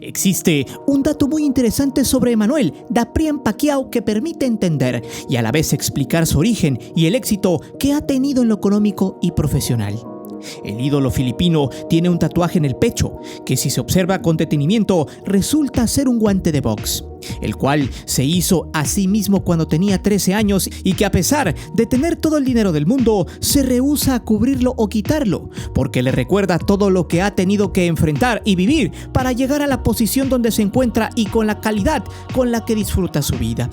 Existe un dato muy interesante sobre Emmanuel Daprien Pacquiao que permite entender y a la vez explicar su origen y el éxito que ha tenido en lo económico y profesional. El ídolo filipino tiene un tatuaje en el pecho que, si se observa con detenimiento, resulta ser un guante de box, el cual se hizo a sí mismo cuando tenía 13 años y que, a pesar de tener todo el dinero del mundo, se rehúsa a cubrirlo o quitarlo, porque le recuerda todo lo que ha tenido que enfrentar y vivir para llegar a la posición donde se encuentra y con la calidad con la que disfruta su vida.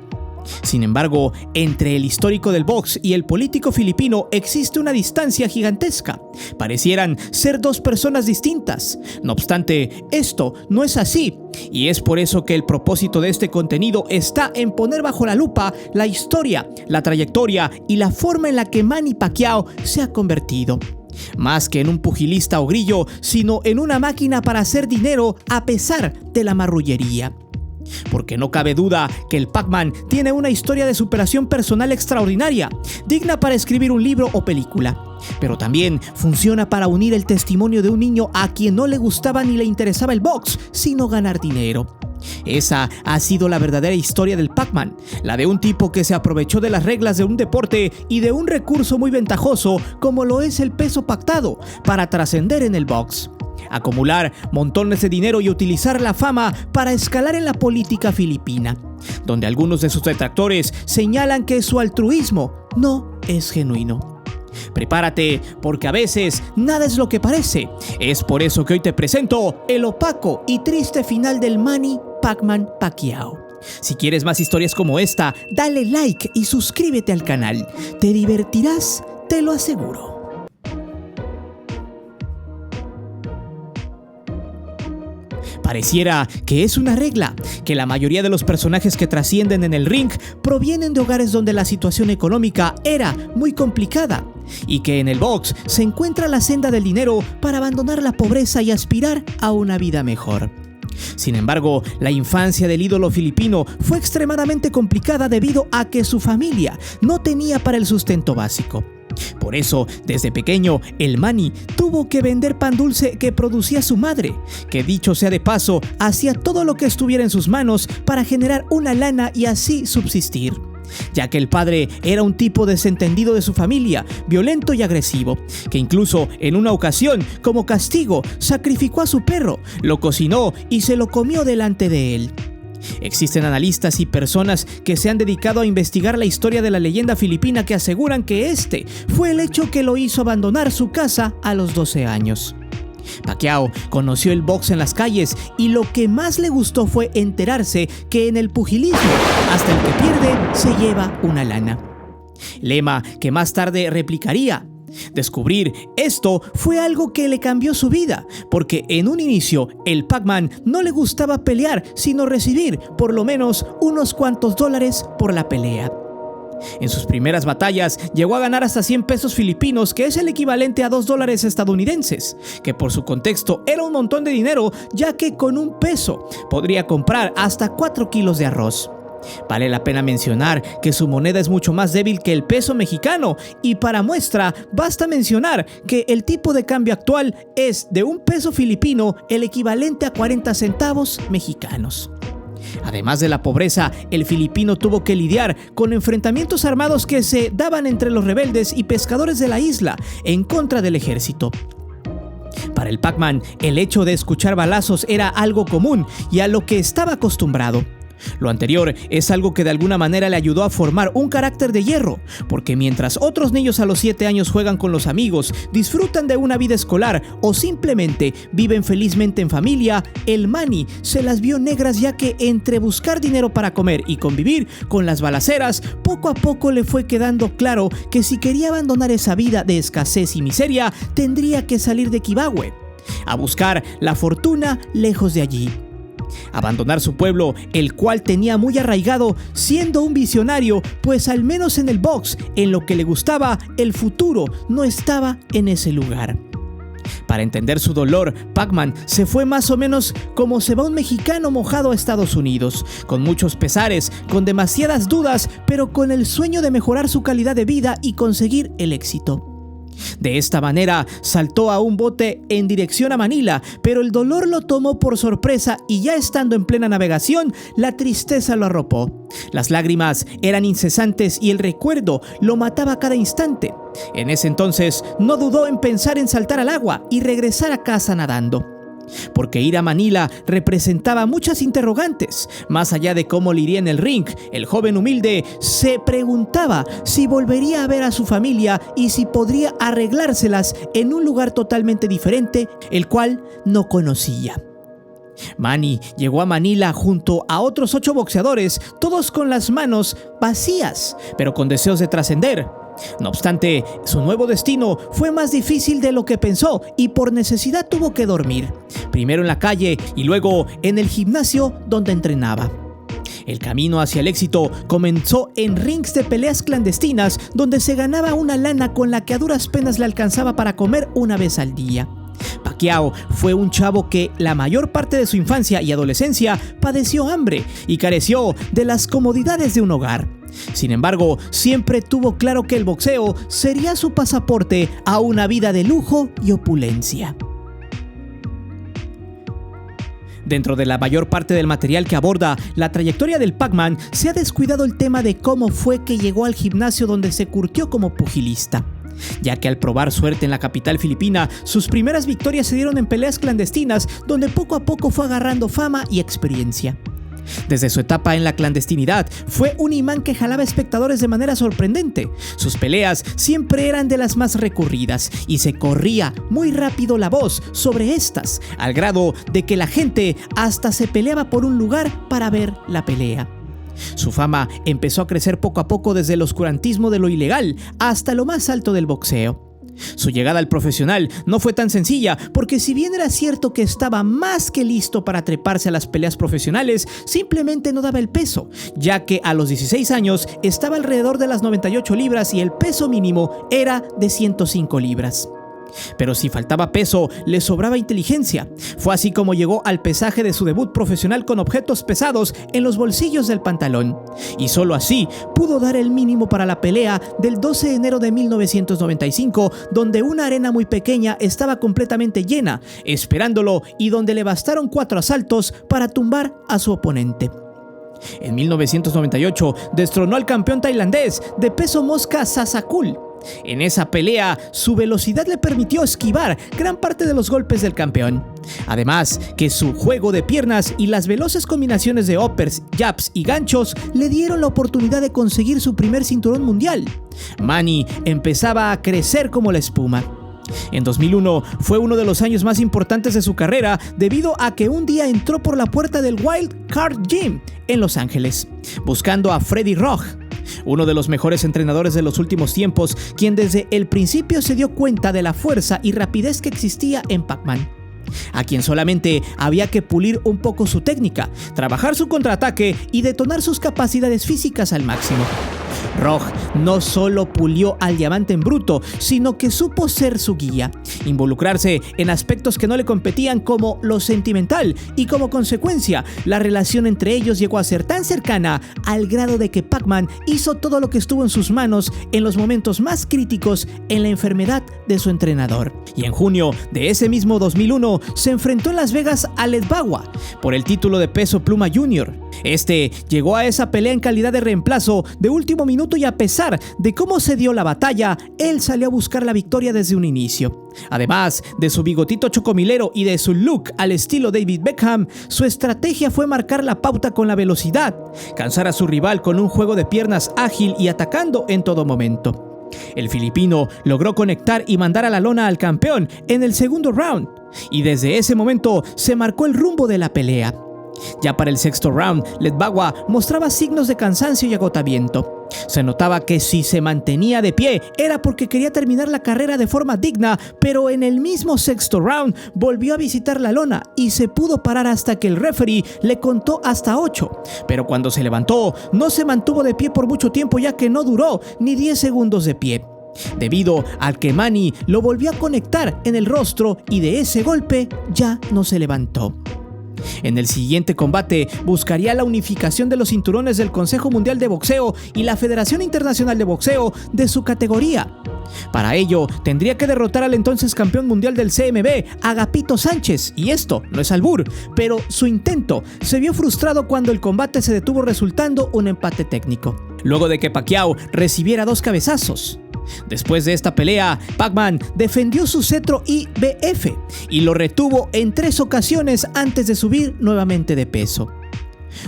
Sin embargo, entre el histórico del box y el político filipino existe una distancia gigantesca. Parecieran ser dos personas distintas. No obstante, esto no es así, y es por eso que el propósito de este contenido está en poner bajo la lupa la historia, la trayectoria y la forma en la que Manny Pacquiao se ha convertido. Más que en un pugilista o grillo, sino en una máquina para hacer dinero a pesar de la marrullería. Porque no cabe duda que el Pac-Man tiene una historia de superación personal extraordinaria, digna para escribir un libro o película. Pero también funciona para unir el testimonio de un niño a quien no le gustaba ni le interesaba el box, sino ganar dinero. Esa ha sido la verdadera historia del Pac-Man, la de un tipo que se aprovechó de las reglas de un deporte y de un recurso muy ventajoso como lo es el peso pactado para trascender en el box, acumular montones de dinero y utilizar la fama para escalar en la política filipina, donde algunos de sus detractores señalan que su altruismo no es genuino. Prepárate, porque a veces nada es lo que parece. Es por eso que hoy te presento el opaco y triste final del Manny Pac-Man Pacquiao. Si quieres más historias como esta, dale like y suscríbete al canal. Te divertirás, te lo aseguro. Pareciera que es una regla, que la mayoría de los personajes que trascienden en el ring provienen de hogares donde la situación económica era muy complicada y que en el box se encuentra la senda del dinero para abandonar la pobreza y aspirar a una vida mejor. Sin embargo, la infancia del ídolo filipino fue extremadamente complicada debido a que su familia no tenía para el sustento básico. Por eso, desde pequeño, el Manny tuvo que vender pan dulce que producía su madre, que dicho sea de paso, hacía todo lo que estuviera en sus manos para generar una lana y así subsistir, ya que el padre era un tipo desentendido de su familia, violento y agresivo, que incluso en una ocasión, como castigo, sacrificó a su perro, lo cocinó y se lo comió delante de él. Existen analistas y personas que se han dedicado a investigar la historia de la leyenda filipina que aseguran que este fue el hecho que lo hizo abandonar su casa a los 12 años. Pacquiao conoció el box en las calles y lo que más le gustó fue enterarse que en el pugilismo, hasta el que pierde se lleva una lana. Lema que más tarde replicaría. Descubrir esto fue algo que le cambió su vida, porque en un inicio el Pac-Man no le gustaba pelear, sino recibir por lo menos unos cuantos dólares por la pelea. En sus primeras batallas llegó a ganar hasta 100 pesos filipinos, que es el equivalente a $2 estadounidenses, que por su contexto era un montón de dinero, ya que con un peso podría comprar hasta 4 kilos de arroz. Vale la pena mencionar que su moneda es mucho más débil que el peso mexicano, y para muestra basta mencionar que el tipo de cambio actual es de un peso filipino el equivalente a 40 centavos mexicanos. Además de la pobreza, el filipino tuvo que lidiar con enfrentamientos armados que se daban entre los rebeldes y pescadores de la isla en contra del ejército. Para el Pac-Man, el hecho de escuchar balazos era algo común y a lo que estaba acostumbrado. Lo anterior es algo que de alguna manera le ayudó a formar un carácter de hierro, porque mientras otros niños a los 7 años juegan con los amigos, disfrutan de una vida escolar o simplemente viven felizmente en familia, el Manny se las vio negras, ya que entre buscar dinero para comer y convivir con las balaceras, poco a poco le fue quedando claro que si quería abandonar esa vida de escasez y miseria, tendría que salir de Quibagüe, a buscar la fortuna lejos de allí. Abandonar su pueblo, el cual tenía muy arraigado, siendo un visionario, pues al menos en el box, en lo que le gustaba, el futuro no estaba en ese lugar. Para entender su dolor, Pac-Man se fue más o menos como se va un mexicano mojado a Estados Unidos, con muchos pesares, con demasiadas dudas, pero con el sueño de mejorar su calidad de vida y conseguir el éxito. De esta manera saltó a un bote en dirección a Manila, pero el dolor lo tomó por sorpresa y ya estando en plena navegación, la tristeza lo arropó. Las lágrimas eran incesantes y el recuerdo lo mataba a cada instante. En ese entonces no dudó en pensar en saltar al agua y regresar a casa nadando. Porque ir a Manila representaba muchas interrogantes. Más allá de cómo le iría en el ring, el joven humilde se preguntaba si volvería a ver a su familia y si podría arreglárselas en un lugar totalmente diferente, el cual no conocía. Manny llegó a Manila junto a otros 8 boxeadores, todos con las manos vacías, pero con deseos de trascender. No obstante, su nuevo destino fue más difícil de lo que pensó y por necesidad tuvo que dormir, primero en la calle y luego en el gimnasio donde entrenaba. El camino hacia el éxito comenzó en rings de peleas clandestinas donde se ganaba una lana con la que a duras penas le alcanzaba para comer una vez al día. Pacquiao fue un chavo que la mayor parte de su infancia y adolescencia padeció hambre y careció de las comodidades de un hogar. Sin embargo, siempre tuvo claro que el boxeo sería su pasaporte a una vida de lujo y opulencia. Dentro de la mayor parte del material que aborda la trayectoria del Pac-Man, se ha descuidado el tema de cómo fue que llegó al gimnasio donde se curtió como pugilista, ya que al probar suerte en la capital filipina, sus primeras victorias se dieron en peleas clandestinas donde poco a poco fue agarrando fama y experiencia. Desde su etapa en la clandestinidad, fue un imán que jalaba espectadores de manera sorprendente. Sus peleas siempre eran de las más recurridas y se corría muy rápido la voz sobre estas, al grado de que la gente hasta se peleaba por un lugar para ver la pelea. Su fama empezó a crecer poco a poco desde el oscurantismo de lo ilegal hasta lo más alto del boxeo. Su llegada al profesional no fue tan sencilla, porque si bien era cierto que estaba más que listo para treparse a las peleas profesionales, simplemente no daba el peso, ya que a los 16 años estaba alrededor de las 98 libras y el peso mínimo era de 105 libras. Pero si faltaba peso, le sobraba inteligencia. Fue así como llegó al pesaje de su debut profesional con objetos pesados en los bolsillos del pantalón. Y solo así pudo dar el mínimo para la pelea del 12 de enero de 1995, donde una arena muy pequeña estaba completamente llena, esperándolo y donde le bastaron 4 asaltos para tumbar a su oponente. En 1998 destronó al campeón tailandés de peso mosca Sasakul. En esa pelea, su velocidad le permitió esquivar gran parte de los golpes del campeón. Además, que su juego de piernas y las veloces combinaciones de uppers, jabs y ganchos le dieron la oportunidad de conseguir su primer cinturón mundial. Manny empezaba a crecer como la espuma. En 2001 fue uno de los años más importantes de su carrera debido a que un día entró por la puerta del Wild Card Gym en Los Ángeles, buscando a Freddie Roach, uno de los mejores entrenadores de los últimos tiempos, quien desde el principio se dio cuenta de la fuerza y rapidez que existía en Pac-Man, a quien solamente había que pulir un poco su técnica, trabajar su contraataque y detonar sus capacidades físicas al máximo. Roach no solo pulió al diamante en bruto, sino que supo ser su guía, involucrarse en aspectos que no le competían como lo sentimental, y como consecuencia, la relación entre ellos llegó a ser tan cercana al grado de que Pac-Man hizo todo lo que estuvo en sus manos en los momentos más críticos en la enfermedad de su entrenador. Y en junio de ese mismo 2001 se enfrentó en Las Vegas a Ledbawa por el título de peso pluma junior. Este llegó a esa pelea en calidad de reemplazo de último minuto y a pesar de cómo se dio la batalla, él salió a buscar la victoria desde un inicio. Además de su bigotito chocomilero y de su look al estilo David Beckham, su estrategia fue marcar la pauta con la velocidad, cansar a su rival con un juego de piernas ágil y atacando en todo momento. El filipino logró conectar y mandar a la lona al campeón en el segundo round, y desde ese momento se marcó el rumbo de la pelea. Ya para el sexto round, Ledbawa mostraba signos de cansancio y agotamiento. Se notaba que si se mantenía de pie era porque quería terminar la carrera de forma digna, pero en el mismo sexto round volvió a visitar la lona y se pudo parar hasta que el referee le contó hasta 8. Pero cuando se levantó, no se mantuvo de pie por mucho tiempo, ya que no duró ni 10 segundos de pie, debido al que Manny lo volvió a conectar en el rostro y de ese golpe ya no se levantó. En el siguiente combate buscaría la unificación de los cinturones del Consejo Mundial de Boxeo y la Federación Internacional de Boxeo de su categoría. Para ello, tendría que derrotar al entonces campeón mundial del CMB, Agapito Sánchez, y esto no es albur, pero su intento se vio frustrado cuando el combate se detuvo resultando un empate técnico, luego de que Pacquiao recibiera 2 cabezazos. Después de esta pelea, Pacman defendió su cetro IBF y lo retuvo en 3 ocasiones antes de subir nuevamente de peso.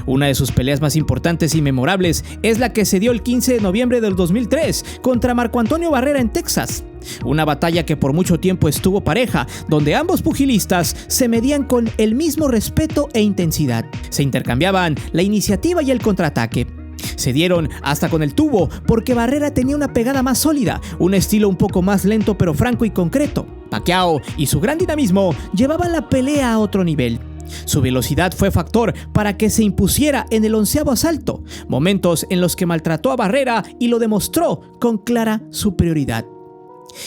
Una de sus peleas más importantes y memorables es la que se dio el 15 de noviembre del 2003 contra Marco Antonio Barrera en Texas. Una batalla que por mucho tiempo estuvo pareja, donde ambos pugilistas se medían con el mismo respeto e intensidad. Se intercambiaban la iniciativa y el contraataque. Se dieron hasta con el tubo porque Barrera tenía una pegada más sólida, un estilo un poco más lento pero franco y concreto. Pacquiao y su gran dinamismo llevaban la pelea a otro nivel. Su velocidad fue factor para que se impusiera en el 11º asalto, momentos en los que maltrató a Barrera y lo demostró con clara superioridad.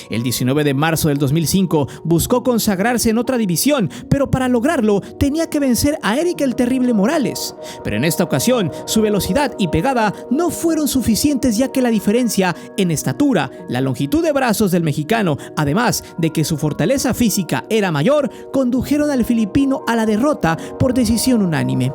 El 19 de marzo del 2005 buscó consagrarse en otra división, pero para lograrlo tenía que vencer a Eric el Terrible Morales. Pero en esta ocasión, su velocidad y pegada no fueron suficientes, ya que la diferencia en estatura, la longitud de brazos del mexicano, además de que su fortaleza física era mayor, condujeron al filipino a la derrota por decisión unánime.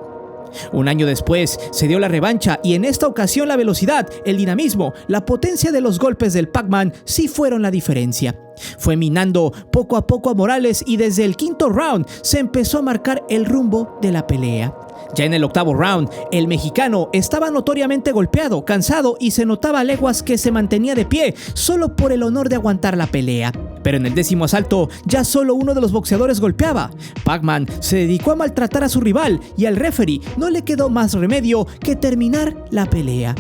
Un año después se dio la revancha y en esta ocasión la velocidad, el dinamismo, la potencia de los golpes del Pacman sí fueron la diferencia. Fue minando poco a poco a Morales y desde el 5º round se empezó a marcar el rumbo de la pelea. Ya en el 8º round, el mexicano estaba notoriamente golpeado, cansado y se notaba a leguas que se mantenía de pie solo por el honor de aguantar la pelea. Pero en el 10º asalto, ya solo uno de los boxeadores golpeaba. Pacman se dedicó a maltratar a su rival y al referee no le quedó más remedio que terminar la pelea.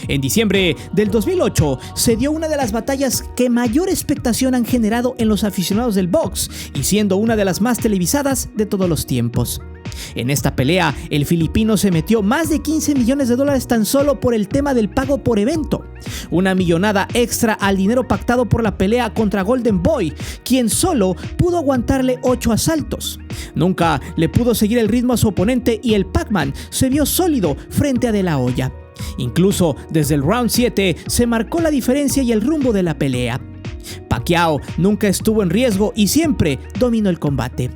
En diciembre del 2008 se dio una de las batallas que mayor expectación han generado en los aficionados del box y siendo una de las más televisadas de todos los tiempos. En esta pelea, el filipino se metió más de $15 millones tan solo por el tema del pago por evento. Una millonada extra al dinero pactado por la pelea contra Golden Boy, quien solo pudo aguantarle 8 asaltos. Nunca le pudo seguir el ritmo a su oponente y el Pacman se vio sólido frente a De La Hoya. Incluso desde el round 7 se marcó la diferencia y el rumbo de la pelea. Pacquiao nunca estuvo en riesgo y siempre dominó el combate.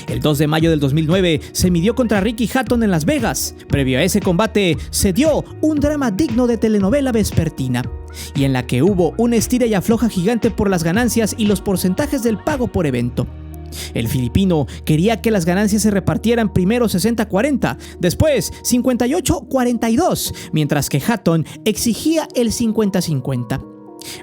El 2 de mayo del 2009 se midió contra Ricky Hatton en Las Vegas. Previo a ese combate se dio un drama digno de telenovela vespertina y en la que hubo una estira y afloja gigante por las ganancias y los porcentajes del pago por evento. El filipino quería que las ganancias se repartieran primero 60-40, después 58-42, mientras que Hatton exigía el 50-50.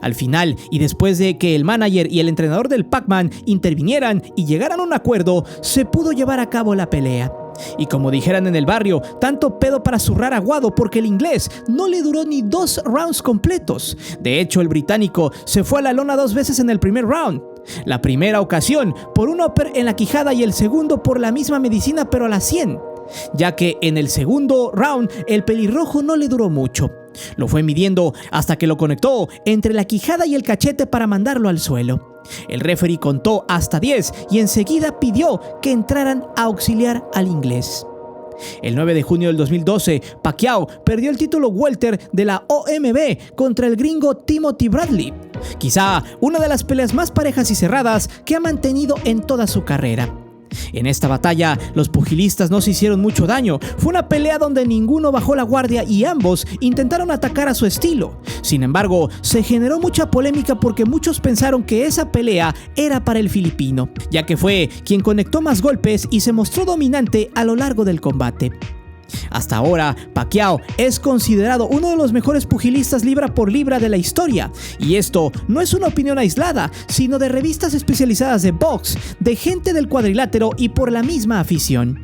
Al final, y después de que el manager y el entrenador del Pacman intervinieran y llegaran a un acuerdo, se pudo llevar a cabo la pelea. Y como dijeran en el barrio, tanto pedo para zurrar aguado porque el inglés no le duró ni 2 rounds completos. De hecho, el británico se fue a la lona 2 veces en el primer round. La primera ocasión por un upper en la quijada y el segundo por la misma medicina pero a la 100. Ya que en el segundo round el pelirrojo no le duró mucho. Lo fue midiendo hasta que lo conectó entre la quijada y el cachete para mandarlo al suelo. El referee contó hasta 10 y enseguida pidió que entraran a auxiliar al inglés. El 9 de junio del 2012, Pacquiao perdió el título welter de la OMB contra el gringo Timothy Bradley. Quizá una de las peleas más parejas y cerradas que ha mantenido en toda su carrera. En esta batalla, los pugilistas no se hicieron mucho daño. Fue una pelea donde ninguno bajó la guardia y ambos intentaron atacar a su estilo. Sin embargo, se generó mucha polémica porque muchos pensaron que esa pelea era para el filipino, ya que fue quien conectó más golpes y se mostró dominante a lo largo del combate. Hasta ahora, Pacquiao es considerado uno de los mejores pugilistas libra por libra de la historia. Y esto no es una opinión aislada, sino de revistas especializadas de box, de gente del cuadrilátero y por la misma afición.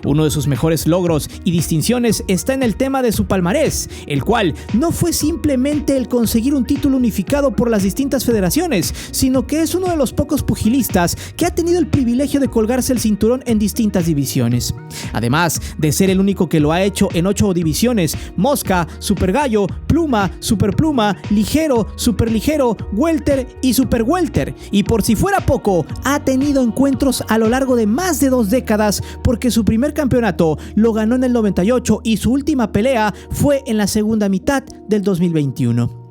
Uno de sus mejores logros y distinciones está en el tema de su palmarés, el cual no fue simplemente el conseguir un título unificado por las distintas federaciones, sino que es uno de los pocos pugilistas que ha tenido el privilegio de colgarse el cinturón en distintas divisiones. Además de ser el único que lo ha hecho en 8 divisiones: mosca, super gallo, pluma, superpluma, ligero, superligero, welter y super welter. Y por si fuera poco, ha tenido encuentros a lo largo de más de 2 décadas porque su primer campeonato lo ganó en el 98 y su última pelea fue en la segunda mitad del 2021.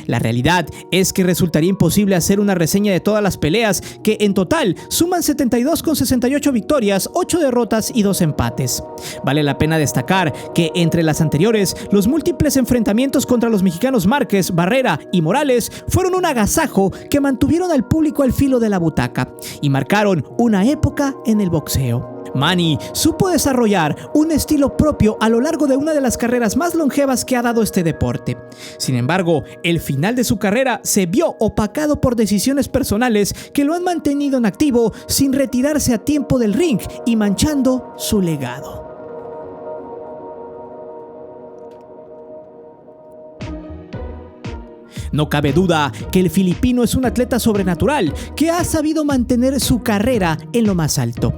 La realidad es que resultaría imposible hacer una reseña de todas las peleas, que en total suman 72 con 68 victorias, 8 derrotas y 2 empates. Vale la pena destacar que entre las anteriores, los múltiples enfrentamientos contra los mexicanos Márquez, Barrera y Morales fueron un agasajo que mantuvieron al público al filo de la butaca y marcaron una época en el boxeo. Manny supo desarrollar un estilo propio a lo largo de una de las carreras más longevas que ha dado este deporte. Sin embargo, el final de su carrera se vio opacado por decisiones personales que lo han mantenido en activo sin retirarse a tiempo del ring y manchando su legado. No cabe duda que el filipino es un atleta sobrenatural que ha sabido mantener su carrera en lo más alto.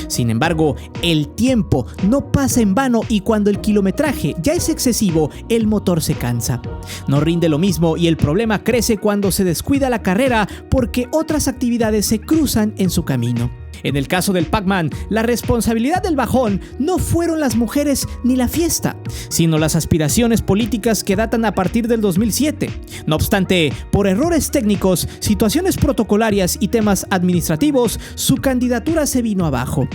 Sin embargo, el tiempo no pasa en vano y cuando el kilometraje ya es excesivo, el motor se cansa. No rinde lo mismo y el problema crece cuando se descuida la carrera porque otras actividades se cruzan en su camino. En el caso del Pac-Man, la responsabilidad del bajón no fueron las mujeres ni la fiesta, sino las aspiraciones políticas que datan a partir del 2007. No obstante, por errores técnicos, situaciones protocolarias y temas administrativos, su candidatura se vino abajo.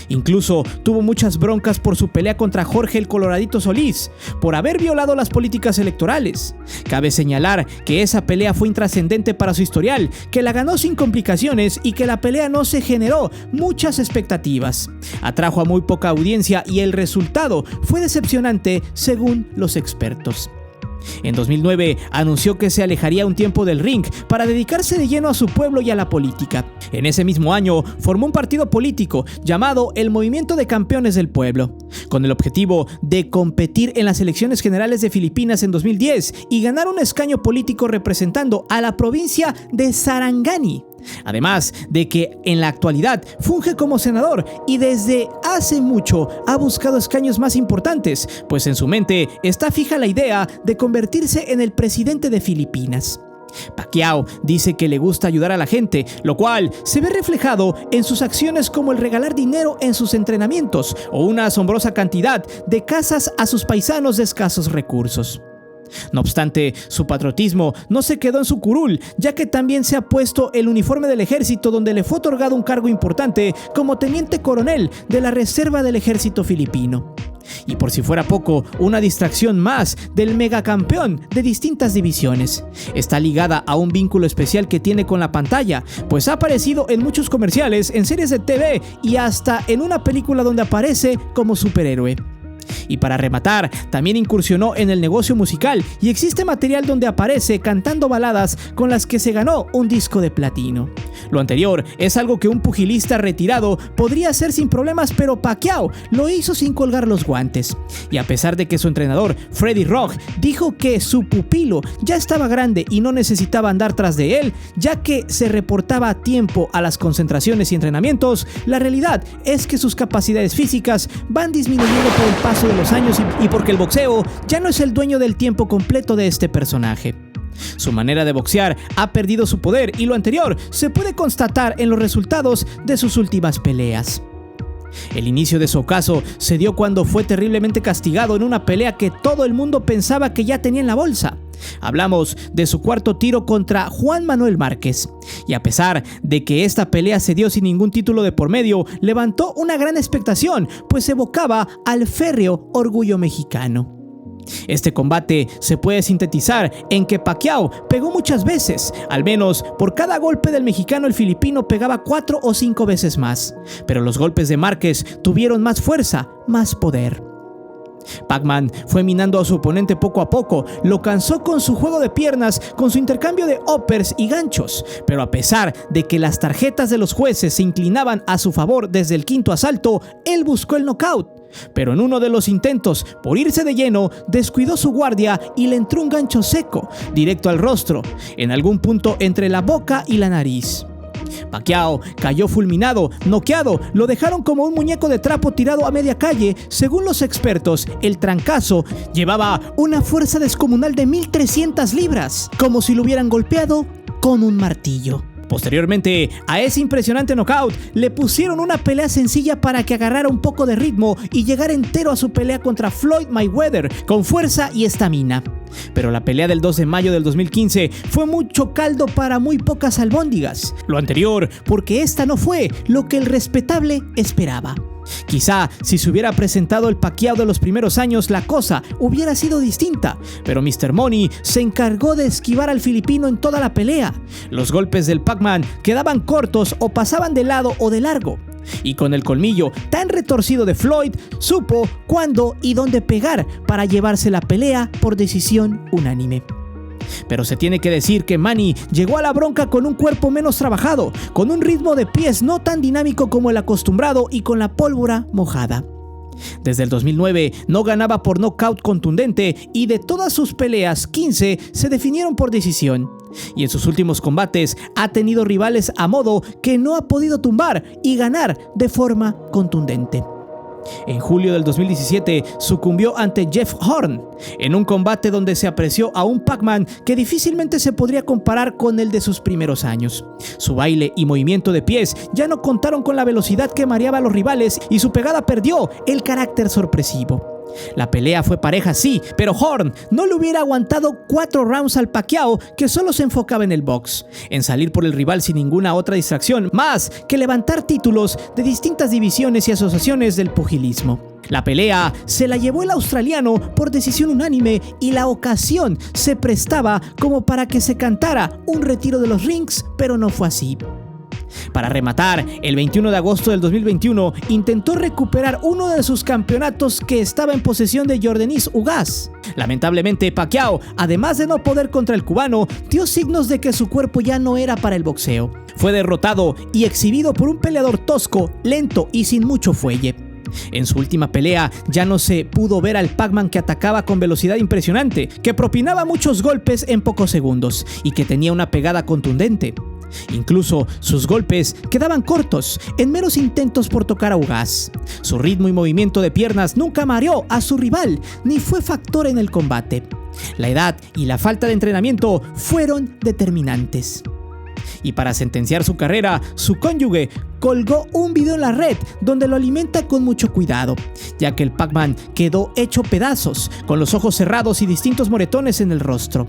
Incluso tuvo muchas broncas por su pelea contra Jorge el Coloradito Solís, por haber violado las políticas electorales. Cabe señalar que esa pelea fue intrascendente para su historial, que la ganó sin complicaciones y que la pelea no se generó muchas expectativas. Atrajo a muy poca audiencia y el resultado fue decepcionante según los expertos. En 2009 anunció que se alejaría un tiempo del ring para dedicarse de lleno a su pueblo y a la política. En ese mismo año formó un partido político llamado el Movimiento de Campeones del Pueblo, con el objetivo de competir en las elecciones generales de Filipinas en 2010 y ganar un escaño político representando a la provincia de Sarangani. Además de que en la actualidad funge como senador y desde hace mucho ha buscado escaños más importantes, pues en su mente está fija la idea de convertirse en el presidente de Filipinas. Pacquiao dice que le gusta ayudar a la gente, lo cual se ve reflejado en sus acciones como el regalar dinero en sus entrenamientos o una asombrosa cantidad de casas a sus paisanos de escasos recursos. No obstante, su patriotismo no se quedó en su curul, ya que también se ha puesto el uniforme del ejército, donde le fue otorgado un cargo importante como teniente coronel de la reserva del ejército filipino. Y por si fuera poco, una distracción más del megacampeón de distintas divisiones. Está ligada a un vínculo especial que tiene con la pantalla, pues ha aparecido en muchos comerciales, en series de TV y hasta en una película donde aparece como superhéroe. Y para rematar, también incursionó en el negocio musical y existe material donde aparece cantando baladas con las que se ganó un disco de platino. Lo anterior es algo que un pugilista retirado podría hacer sin problemas, pero Pacquiao lo hizo sin colgar los guantes. Y a pesar de que su entrenador, Freddie Roach, dijo que su pupilo ya estaba grande y no necesitaba andar tras de él, ya que se reportaba a tiempo a las concentraciones y entrenamientos, la realidad es que sus capacidades físicas van disminuyendo por el paso de los años y porque el boxeo ya no es el dueño del tiempo completo de este personaje. Su manera de boxear ha perdido su poder y lo anterior se puede constatar en los resultados de sus últimas peleas. El inicio de su ocaso se dio cuando fue terriblemente castigado en una pelea que todo el mundo pensaba que ya tenía en la bolsa. Hablamos de su cuarto tiro contra Juan Manuel Márquez. Y a pesar de que esta pelea se dio sin ningún título de por medio, levantó una gran expectación, pues evocaba al férreo orgullo mexicano. Este combate se puede sintetizar en que Pacquiao pegó muchas veces, al menos por cada golpe del mexicano el filipino pegaba 4 o 5 veces más, pero los golpes de Márquez tuvieron más fuerza, más poder. Pac-Man fue minando a su oponente poco a poco, lo cansó con su juego de piernas, con su intercambio de uppers y ganchos, pero a pesar de que las tarjetas de los jueces se inclinaban a su favor desde el quinto asalto, él buscó el knockout. Pero en uno de los intentos por irse de lleno, descuidó su guardia y le entró un gancho seco, directo al rostro, en algún punto entre la boca y la nariz. Pacquiao cayó fulminado, noqueado, lo dejaron como un muñeco de trapo tirado a media calle. Según los expertos, el trancazo llevaba una fuerza descomunal de 1,300 libras, como si lo hubieran golpeado con un martillo. Posteriormente a ese impresionante knockout, le pusieron una pelea sencilla para que agarrara un poco de ritmo y llegara entero a su pelea contra Floyd Mayweather con fuerza y estamina. Pero la pelea del 2 de mayo del 2015 fue mucho caldo para muy pocas albóndigas. Lo anterior porque esta no fue lo que el respetable esperaba. Quizá si se hubiera presentado el Pacquiao de los primeros años, la cosa hubiera sido distinta, pero Mr. Money se encargó de esquivar al filipino en toda la pelea. Los golpes del Pac-Man quedaban cortos o pasaban de lado o de largo. Y con el colmillo tan retorcido de Floyd, supo cuándo y dónde pegar para llevarse la pelea por decisión unánime. Pero se tiene que decir que Manny llegó a la bronca con un cuerpo menos trabajado, con un ritmo de pies no tan dinámico como el acostumbrado y con la pólvora mojada. Desde el 2009 no ganaba por nocaut contundente y de todas sus peleas, 15 se definieron por decisión. Y en sus últimos combates ha tenido rivales a modo que no ha podido tumbar y ganar de forma contundente. En julio del 2017 sucumbió ante Jeff Horn en un combate donde se apreció a un Pac-Man que difícilmente se podría comparar con el de sus primeros años. Su baile y movimiento de pies ya no contaron con la velocidad que mareaba a los rivales y su pegada perdió el carácter sorpresivo. La pelea fue pareja, sí, pero Horn no le hubiera aguantado 4 rounds al Pacquiao, que solo se enfocaba en el box, en salir por el rival sin ninguna otra distracción, más que levantar títulos de distintas divisiones y asociaciones del pugilismo. La pelea se la llevó el australiano por decisión unánime y la ocasión se prestaba como para que se cantara un retiro de los rings, pero no fue así. Para rematar, el 21 de agosto del 2021 intentó recuperar uno de sus campeonatos que estaba en posesión de Yordenis Ugas. Lamentablemente, Pacquiao, además de no poder contra el cubano, dio signos de que su cuerpo ya no era para el boxeo. Fue derrotado y exhibido por un peleador tosco, lento y sin mucho fuelle. En su última pelea ya no se pudo ver al Pac-Man que atacaba con velocidad impresionante, que propinaba muchos golpes en pocos segundos y que tenía una pegada contundente. Incluso sus golpes quedaban cortos en meros intentos por tocar a Ugas. Su ritmo y movimiento de piernas nunca mareó a su rival ni fue factor en el combate. La edad y la falta de entrenamiento fueron determinantes. Y para sentenciar su carrera, su cónyuge colgó un video en la red donde lo alimenta con mucho cuidado, ya que el Pac-Man quedó hecho pedazos, con los ojos cerrados y distintos moretones en el rostro.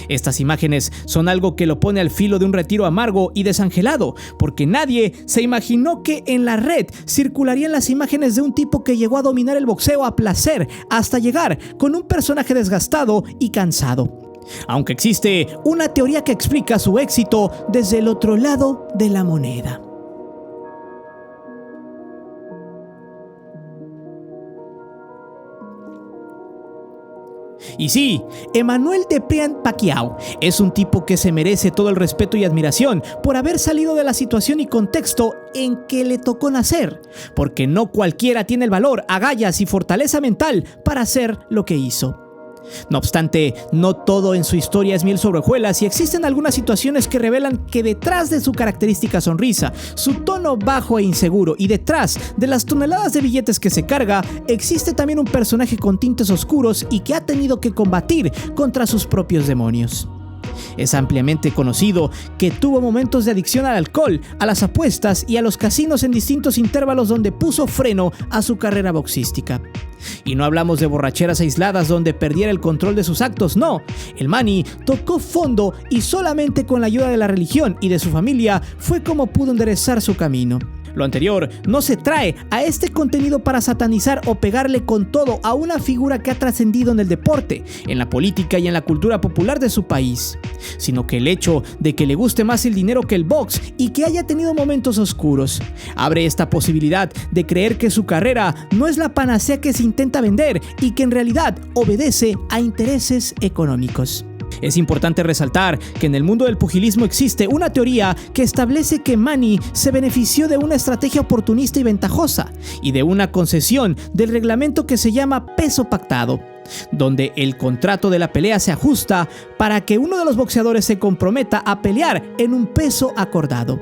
Estas imágenes son algo que lo pone al filo de un retiro amargo y desangelado, porque nadie se imaginó que en la red circularían las imágenes de un tipo que llegó a dominar el boxeo a placer hasta llegar con un personaje desgastado y cansado. Aunque existe una teoría que explica su éxito desde el otro lado de la moneda. Y sí, Emmanuel Deprian Pacquiao es un tipo que se merece todo el respeto y admiración por haber salido de la situación y contexto en que le tocó nacer, porque no cualquiera tiene el valor, agallas y fortaleza mental para hacer lo que hizo. No obstante, no todo en su historia es miel sobre hojuelas y existen algunas situaciones que revelan que detrás de su característica sonrisa, su tono bajo e inseguro y detrás de las toneladas de billetes que se carga, existe también un personaje con tintes oscuros y que ha tenido que combatir contra sus propios demonios. Es ampliamente conocido que tuvo momentos de adicción al alcohol, a las apuestas y a los casinos en distintos intervalos donde puso freno a su carrera boxística. Y no hablamos de borracheras aisladas donde perdiera el control de sus actos, no. El Manny tocó fondo y solamente con la ayuda de la religión y de su familia fue como pudo enderezar su camino. Lo anterior no se trae a este contenido para satanizar o pegarle con todo a una figura que ha trascendido en el deporte, en la política y en la cultura popular de su país, sino que el hecho de que le guste más el dinero que el box y que haya tenido momentos oscuros abre esta posibilidad de creer que su carrera no es la panacea que se intenta vender y que en realidad obedece a intereses económicos. Es importante resaltar que en el mundo del pugilismo existe una teoría que establece que Manny se benefició de una estrategia oportunista y ventajosa y de una concesión del reglamento que se llama peso pactado, donde el contrato de la pelea se ajusta para que uno de los boxeadores se comprometa a pelear en un peso acordado.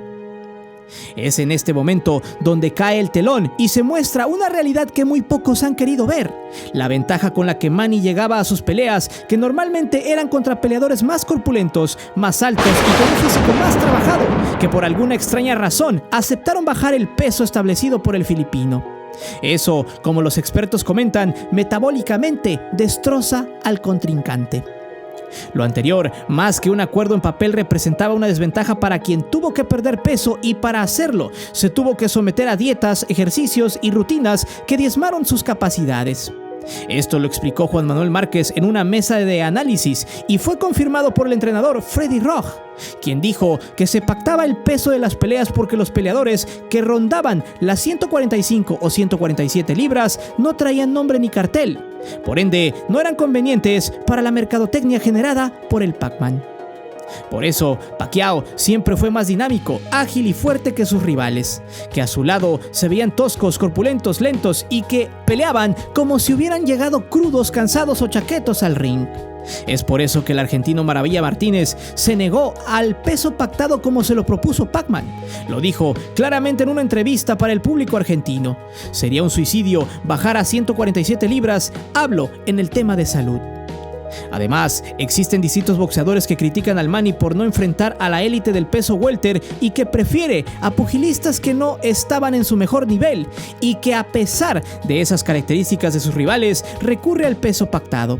Es en este momento donde cae el telón y se muestra una realidad que muy pocos han querido ver. La ventaja con la que Manny llegaba a sus peleas, que normalmente eran contra peleadores más corpulentos, más altos y con un físico más trabajado, que por alguna extraña razón aceptaron bajar el peso establecido por el filipino. Eso, como los expertos comentan, metabólicamente destroza al contrincante. Lo anterior, más que un acuerdo en papel, representaba una desventaja para quien tuvo que perder peso, y para hacerlo se tuvo que someter a dietas, ejercicios y rutinas que diezmaron sus capacidades. Esto lo explicó Juan Manuel Márquez en una mesa de análisis y fue confirmado por el entrenador Freddy Roch, quien dijo que se pactaba el peso de las peleas porque los peleadores que rondaban las 145 o 147 libras no traían nombre ni cartel. Por ende, no eran convenientes para la mercadotecnia generada por el Pac-Man. Por eso, Pacquiao siempre fue más dinámico, ágil y fuerte que sus rivales, que a su lado se veían toscos, corpulentos, lentos y que peleaban como si hubieran llegado crudos, cansados o chaquetos al ring. Es por eso que el argentino Maravilla Martínez se negó al peso pactado como se lo propuso Pac-Man. Lo dijo claramente en una entrevista para el público argentino. Sería un suicidio bajar a 147 libras, hablo en el tema de salud. Además, existen distintos boxeadores que critican al Manny por no enfrentar a la élite del peso welter y que prefiere a pugilistas que no estaban en su mejor nivel y que, a pesar de esas características de sus rivales, recurre al peso pactado.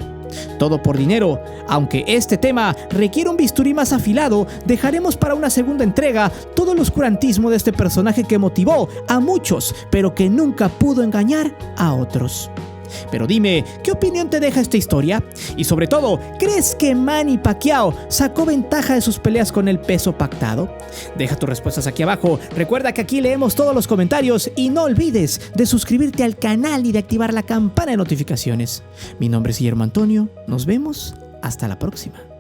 Todo por dinero. Aunque este tema requiere un bisturí más afilado, dejaremos para una segunda entrega todo el oscurantismo de este personaje que motivó a muchos, pero que nunca pudo engañar a otros. Pero dime, ¿qué opinión te deja esta historia? Y sobre todo, ¿crees que Manny Pacquiao sacó ventaja de sus peleas con el peso pactado? Deja tus respuestas aquí abajo. Recuerda que aquí leemos todos los comentarios y no olvides de suscribirte al canal y de activar la campana de notificaciones. Mi nombre es Guillermo Antonio. Nos vemos. Hasta la próxima.